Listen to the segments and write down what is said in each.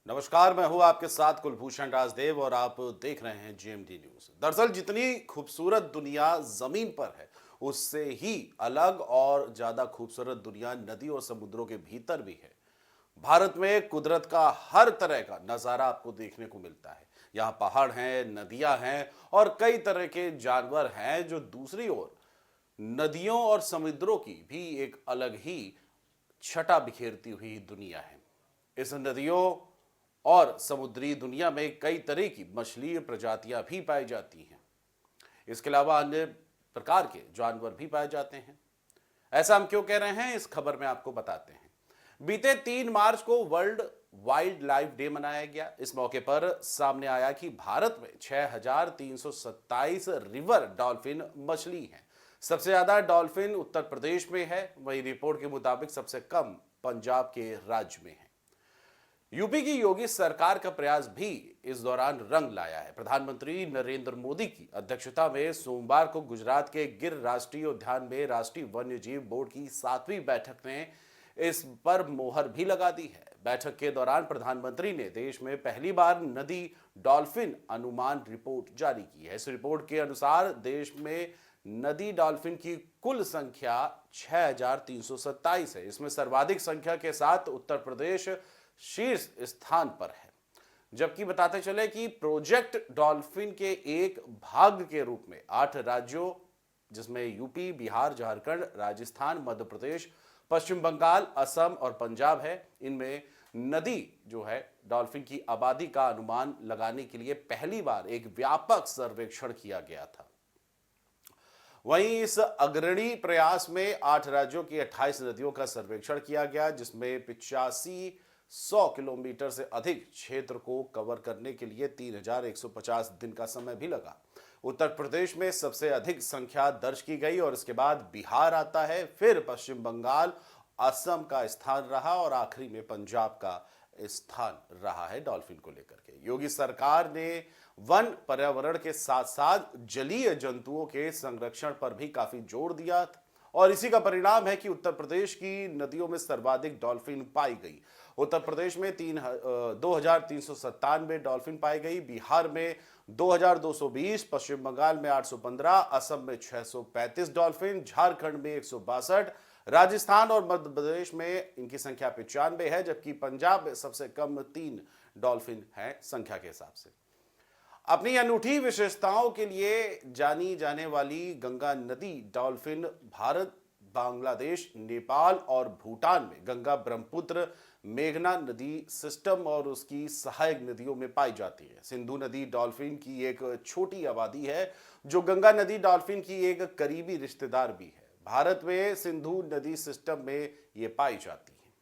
नमस्कार, मैं हूं आपके साथ कुलभूषण राजदेव और आप देख रहे हैं जीएमडी न्यूज। दरअसल जितनी खूबसूरत दुनिया जमीन पर है, उससे ही अलग और ज्यादा खूबसूरत दुनिया नदी और समुद्रों के भीतर भी है। भारत में कुदरत का हर तरह का नजारा आपको देखने को मिलता है। यहाँ पहाड़ हैं, नदियां हैं और कई तरह के जानवर हैं। जो दूसरी ओर नदियों और समुद्रों की भी एक अलग ही छटा बिखेरती हुई दुनिया है। इस नदियों और समुद्री दुनिया में कई तरह की मछली प्रजातियां भी पाई जाती हैं। इसके अलावा अन्य प्रकार के जानवर भी पाए जाते हैं। ऐसा हम क्यों कह रहे हैं, इस खबर में आपको बताते हैं। बीते 3 मार्च को वर्ल्ड वाइल्ड लाइफ डे मनाया गया। इस मौके पर सामने आया कि भारत में 6327 रिवर डॉल्फिन मछली हैं। सबसे ज्यादा डॉल्फिन उत्तर प्रदेश में है, वही रिपोर्ट के मुताबिक सबसे कम पंजाब के राज्य में है। यूपी की योगी सरकार का प्रयास भी इस दौरान रंग लाया है। प्रधानमंत्री नरेंद्र मोदी की अध्यक्षता में सोमवार को गुजरात के गिर राष्ट्रीय उद्यान में राष्ट्रीय वन्य जीव बोर्ड की 7वीं बैठक ने इस पर मोहर भी लगा दी है। बैठक के दौरान प्रधानमंत्री ने देश में पहली बार नदी डॉल्फिन अनुमान रिपोर्ट जारी की है। इस रिपोर्ट के अनुसार देश में नदी डॉल्फिन की कुल संख्या 6327 है। इसमें सर्वाधिक संख्या के साथ उत्तर प्रदेश शीर्ष स्थान पर है। जबकि बताते चले कि प्रोजेक्ट डॉल्फिन के एक भाग के रूप में 8 राज्यों, जिसमें यूपी, बिहार, झारखंड, राजस्थान, मध्य प्रदेश, पश्चिम बंगाल, असम और पंजाब है, इनमें नदी जो है डॉल्फिन की आबादी का अनुमान लगाने के लिए पहली बार एक व्यापक सर्वेक्षण किया गया था। वहीं इस अग्रणी प्रयास में 8 राज्यों की 28 नदियों का सर्वेक्षण किया गया, जिसमें 8500 किलोमीटर से अधिक क्षेत्र को कवर करने के लिए 3150 दिन का समय भी लगा। उत्तर प्रदेश में सबसे अधिक संख्या दर्ज की गई और इसके बाद बिहार आता है, फिर पश्चिम बंगाल, असम का स्थान रहा और आखिरी में पंजाब का स्थान रहा है डॉल्फिन को लेकर के। योगी सरकार ने वन पर्यावरण के साथ साथ जलीय जंतुओं के संरक्षण पर भी काफी जोर दिया और इसी का परिणाम है कि उत्तर प्रदेश की नदियों में सर्वाधिक डॉल्फिन पाई गई। उत्तर प्रदेश में 2397 डॉल्फिन पाई गई, बिहार में 2220, पश्चिम बंगाल में 815, असम में 635 डॉल्फिन, झारखंड में 162, राजस्थान और मध्य प्रदेश में इनकी संख्या 95 है, जबकि पंजाब में सबसे कम 3 डॉल्फिन है संख्या के हिसाब से। अपनी अनूठी विशेषताओं के लिए जानी जाने वाली गंगा नदी डॉल्फिन भारत, बांग्लादेश, नेपाल और भूटान में गंगा, ब्रह्मपुत्र, मेघना नदी सिस्टम और उसकी सहायक नदियों में पाई जाती है। सिंधु नदी डॉल्फिन की एक छोटी आबादी है, जो गंगा नदी डॉल्फिन की एक करीबी रिश्तेदार भी है। भारत में सिंधु नदी सिस्टम में ये पाई जाती है।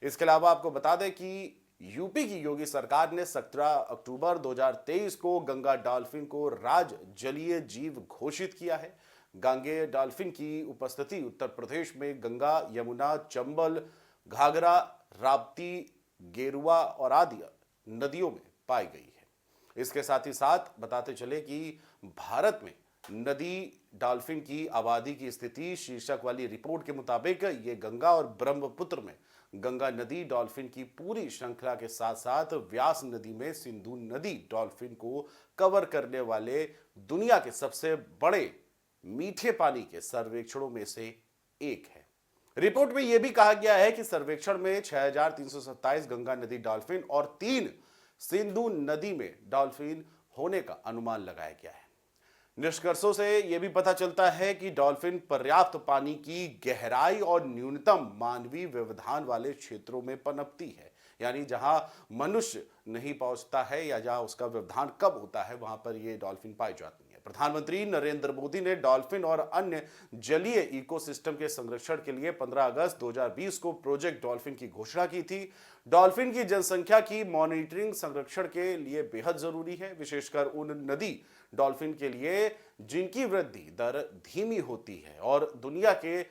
इसके अलावा आपको बता दें कि यूपी की योगी सरकार ने 17 अक्टूबर 2023 को गंगा डॉल्फिन को राज्य जलीय जीव घोषित किया है। गांगे डॉल्फिन की उपस्थिति उत्तर प्रदेश में गंगा, यमुना, चंबल, घाघरा, राप्ती, गेरुआ और आदि नदियों में पाई गई है। इसके साथ ही साथ बताते चले कि भारत में नदी डॉल्फिन की आबादी की स्थिति शीर्षक वाली रिपोर्ट के मुताबिक ये गंगा और ब्रह्मपुत्र में गंगा नदी डॉल्फिन की पूरी श्रृंखला के साथ साथ व्यास नदी में सिंधु नदी डॉल्फिन को कवर करने वाले दुनिया के सबसे बड़े मीठे पानी के सर्वेक्षणों में से एक है। रिपोर्ट में यह भी कहा गया है कि सर्वेक्षण में 6327 गंगा नदी डॉल्फिन और 3 सिंधु नदी में डॉल्फिन होने का अनुमान लगाया गया है। निष्कर्षों से यह भी पता चलता है कि डॉल्फिन पर्याप्त पानी की गहराई और न्यूनतम मानवीय व्यवधान वाले क्षेत्रों में पनपती है, यानी जहां मनुष्य नहीं पहुंचता है या जहां उसका व्यवधान कब होता है, वहां पर यह डॉल्फिन पाई जाती है। प्रधानमंत्री नरेंद्र मोदी ने डॉल्फिन और अन्य जलीय इकोसिस्टम के संरक्षण के लिए 15 अगस्त 2020 को प्रोजेक्ट डॉल्फिन की घोषणा की थी। डॉल्फिन की जनसंख्या की मॉनिटरिंग संरक्षण के लिए बेहद जरूरी है, विशेषकर उन नदी डॉल्फिन के लिए जिनकी वृद्धि दर धीमी होती है और दुनिया के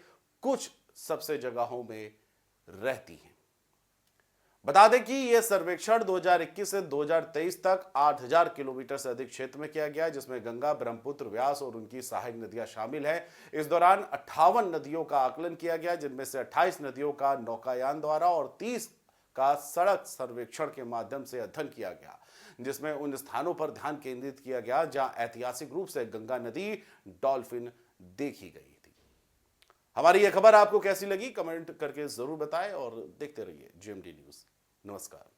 कुछ सबसे जगहों में रहती हैं। बता दें कि यह सर्वेक्षण 2021 से 2023 तक 8000 किलोमीटर से अधिक क्षेत्र में किया गया, जिसमें गंगा, ब्रह्मपुत्र, व्यास और उनकी सहायक नदियां शामिल हैं। इस दौरान 58 नदियों का आकलन किया गया, जिनमें से 28 नदियों का नौकायान द्वारा और 30 का सड़क सर्वेक्षण के माध्यम से अध्ययन किया गया, जिसमें उन स्थानों पर ध्यान केंद्रित किया गया जहां ऐतिहासिक रूप से गंगा नदी डॉल्फिन देखी गई थी। हमारी यह खबर आपको कैसी लगी, कमेंट करके जरूर बताएं और देखते रहिए GMT न्यूज। नमस्कार।